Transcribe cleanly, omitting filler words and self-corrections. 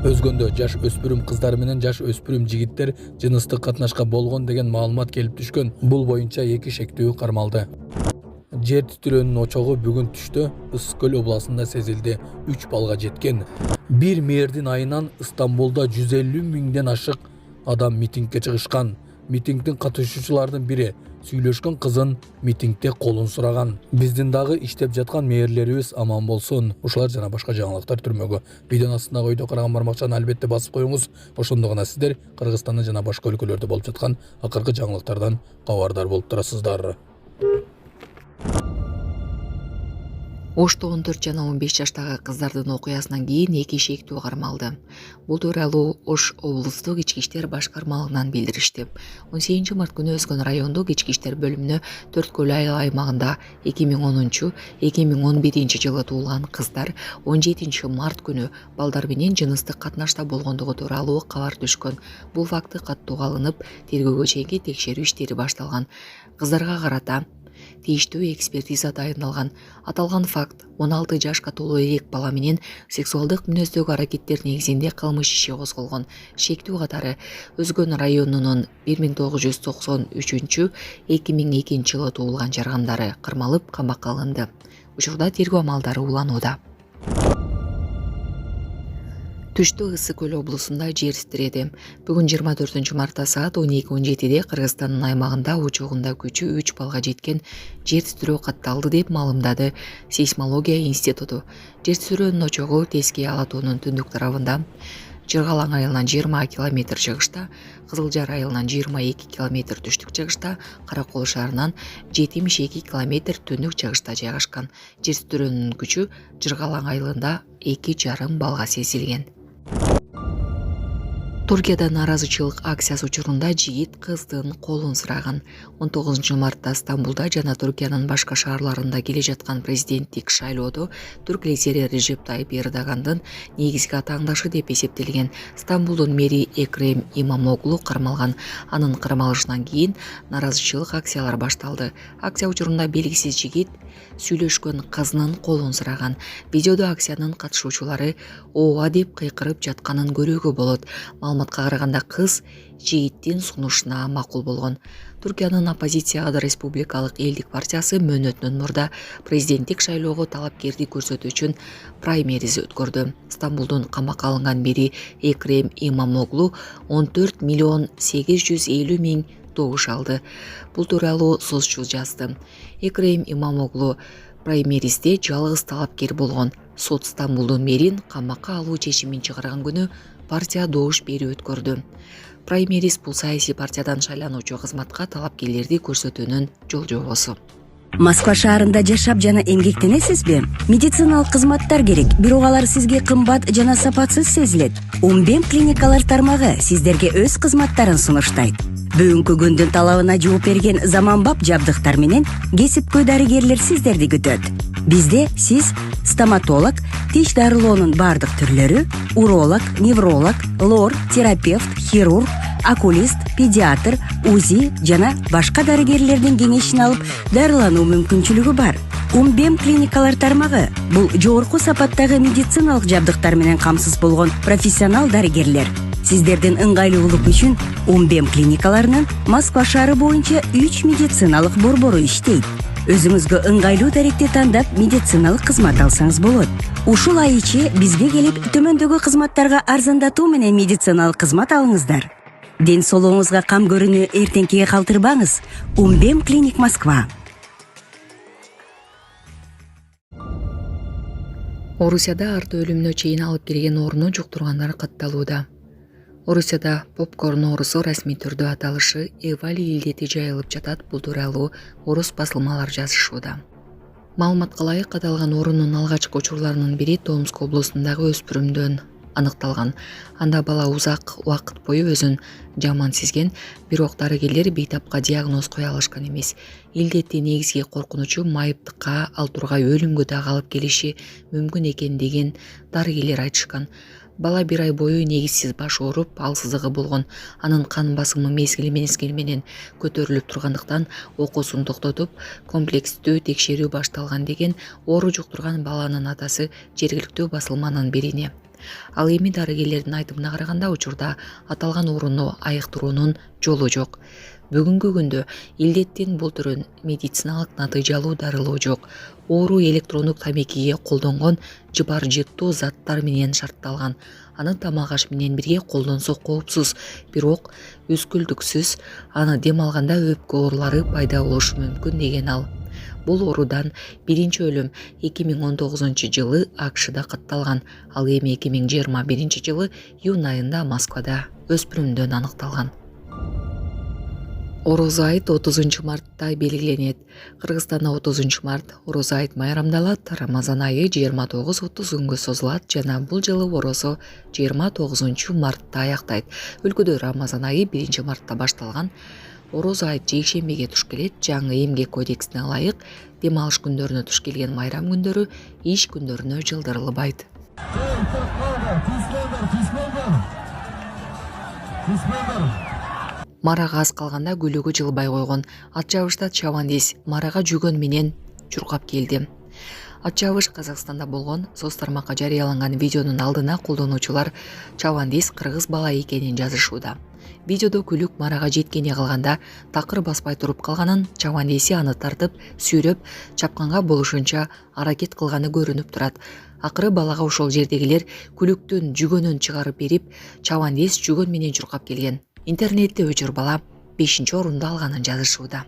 Өзгөндө жаш өспүрүм кыздар менен жаш өспүрүм жигиттер жыныстык катнашка болгон деген маалымат келип түшкөн. Бул боюнча 2 шектүү кармалды. Жер титирөөнүн очогу бүгүн түштө Ысык Көл областында сезилди. 3 балга жеткен. Бир мээрдин айынан Стамбулда 150 миңден ашык адам митингге чыгышкан. Митингдин катышуучулардын бири сүйлөшкөн кызын митингде колун сураган. Биздин дагы иштеп жаткан мэрлерибиз аман болсун. Ушулар жана башка жаңылыктар түрмөгө. Видеонун астындагы ойдо караган бармакчаны албетте басып коюңуз. Ошондо гана сиздер Кыргызстанда жана башка өлкөлөрдө болуп жаткан акыркы жаңылыктардан кабардар болуп турасыздар. Ошто 14 жана 15 жаштагы кыздардын окуясынан кийин 2 шектүү кармалды. Бул тууралуу Ош облустук ички иштер башкармалыгынан билдиришти. 18 март күнү Өзгөн райондук ички иштер бөлүмүнө Төрткөл айыл аймагында 2010-2011 жылы туулган кыздар 17 март күнү балдар менен жыныстык катнашта болгондугу тууралуу кабар түшкөн. Бул факты каттоого алынып, тергөөгө чейинки текшерүү иштери башталган. Кыздарга карата тийиштүү экспертиза дайындалган. Аталган факт 16 жашка толуу эрек бала менен сексуалдык мүнөздөгү аракеттер негизинде кылмыш иши козголгон. Шектүү катары Өзгөн районунун 1993-2002 жылы туулган жаргандары кармалып камакка алынды. Учурда тергөө амалдары уланууда. Түштө Ысык Көл облусунда жер титиреди. Бүгүн 24 мартта саат 12:17 Кыргызстандын аймагында учугунда күчү 3 балга жеткен жер титирөө катталды деп маалымдады Сейсмология институту. Жер титирөөнүн очогу Тески Ала тоонун түндүк тарабында, Жыргалаң айылынан 20 км чыгышта, Кызылжар айылынан 22 км түштүк чыгышта, Каракол шаарынан 72 км түндүк чыгышта жайгашкан. Жер титирөөнүн күчү Жыргалаң айылында 2,5 балга сезилген. Туркияда нааразычылык акциясы учурунда жигит кыздын колун сураган. 19 мартта Стамбулда жана Туркиянын башка шаарларында келе жаткан президенттик шайлоодо түрк лидери Режеп Тайып Эрдогандын негизги атаандашы деп эсептелген Стамбулдун мэри Экрем Имамоглу кармалган. Анын кармалышынан кийин нааразычылык акциялар башталды. Акция учурунда белгисиз жигит сүйлөшкөн кызынын колун сураган. Видеодо акциянын катышуучулары ооба деп кыйкырып жатканын көрүүгө болот. Маалыматка караганда кыз жигиттин сунушуна макул болгон. Туркиянын оппозициялык республикалык элдик партиясы мөөнөтүнөн мурда президенттик шайлоого талапкердик көрсөтүү үчүн праймериз өткөрдү. Стамбулдун камакка алынган мэри Экрем Имамоглу 14,850,000 добуш алды. Бул тууралуу созчу жазды. Экрем Имамоглу праймеризде жалгыз талапкер болгон. Сот Стамбулдун мэрин камакка алуу чечимин чыгарган күнү партия добуш берүү өткөрдү. Праймериз бул саясий партиядан шайлануучу кызматка талапкерлерди көрсөтүүнүн жол жобосу. Москва шаарында жашап жана эмгектенесизби? Медициналык кызматтар керек, бирок алар сизге кымбат жана сапатсыз сезилет. Умбем клиникалар тармагы сиздерге өз кызматтарын сунуштайт. Бүгүнкү күндүн талабына жооп берген заманбап жабдыктар менен кесипкөй дарыгерлер сиздерди күтөт. Бизде сиз стоматолог, тиш дарылоонун бардык түрлөрү, уролог, невролог, лор, терапевт, хирург, окулист, педиатр, УЗИ жана башка дарыгерлердин кеңешин алып дарылануу мүмкүнчүлүгү бар. Умбем клиникалар тармагы бул жогорку сапаттагы медициналык жабдыктар менен камсыз болгон профессионал дарыгерлер. Сиздердин ыңгайлуулук үчүн Умбем клиникаларынын Москва шаары боюнча 3 медициналык борбору иштейт. Өзүңүзгө ыңгайлуу даректи тандап медициналык кызмат алсаңыз болот. Ушул ай ичи бизге келип төмөндөгү кызматтарга арзандатуу менен медициналык кызмат алыңыздар. Ден соолугуңузга кам көрүүнү эртеңкиге калтырбаңыз. Умбем клиник Москва. Орусияда арты өлүмүнө чейин алып келген ооруну жуктургандар катталууда. Орусияда попкорн оорусу расмий түрдө аталышы Эвали илдети жайылып жатат. Бул тууралуу орус басылмалар жазышууда. Маалыматка ылайык аталган оорунун алгачкы учурларынын бири Томск облусундагы өспүрүмдөн аныкталган. Анда бала узак убакыт бою өзүн жаман сезген, бирок дарыгерлер бейтапка диагноз кое алышкан эмес. Илдеттин негизги коркунучу майыптыкка, ал тургай өлүмгө дагы алып келиши мүмкүн экендигин дарыгерлер айтышкан. Бала 1 ай бою негизсиз баш ооруп, алсыздыгы болгон. Анын кан басымы мезгил менен көтөрүлүп тургандыктан окуусун токтотуп, комплекстүү текшерүү башталган деген оору жуктурган баланын атасы жергиликтүү басылманын бирине Ал эми дарыгерлердин айтымына караганда учурда аталган ооруну айыктыруунун жолу жок. Бүгүнкү күндө илдеттин бул түрүн медициналык натыйжалуу дарылоо жок. Оору электрондук тамекиге колдонгон жыбар-жырттуу заттар менен шартталган. Аны тамак аш менен бирге колдонсо коопсуз, бирок үскүлдүксүз аны дем алганда өпкө оорулары пайда болушу мүмкүн деген ал. Бул оорудан биринчи өлүм 2019-жылы АКШда катталган, ал эми 2021-жылы июнь айында Москвада өспүрүмдөн аныкталган. Орозо айт 30 мартта белгиленет. Кыргызстанда 30 март орозо айт майрамдалат. Рамазан айы 29-30 күнгө созулат жана бул жылы орозо 29 мартта аяктайт. Өлкөдө Рамазан айы 1 мартта башталган. Орозо айт жекшембиге туш келет. Жаңы эмгек кодексине ылайык дем алыш күндөрүнө туш келген майрам күндөрү иш күндөрүнө жылдырылбайт. Марага аз калганда күлүгү жылбай койгон. Ат жабышта чабандиз марага жүгөн менен чуркап келди. Ат жабыш Казакстанда болгон соц тармакка жарыяланган видеонун алдына колдонуучулар чабандиз кыргыз бала экенин жазышууда. Видеодо күлүк марага жеткене калганда такыр баспай туруп калганын, чабандизи аны тартып, сүйрөп, чапканга болушунча аракет кылганы көрүнүп турат. Акыры балага ошол жердегилер күлүктүн жүгөнүн чыгарып берип, чабандиз жүгөн менен чуркап келген. Интернетте өчүр бала 5-орунду алганын жазышууда.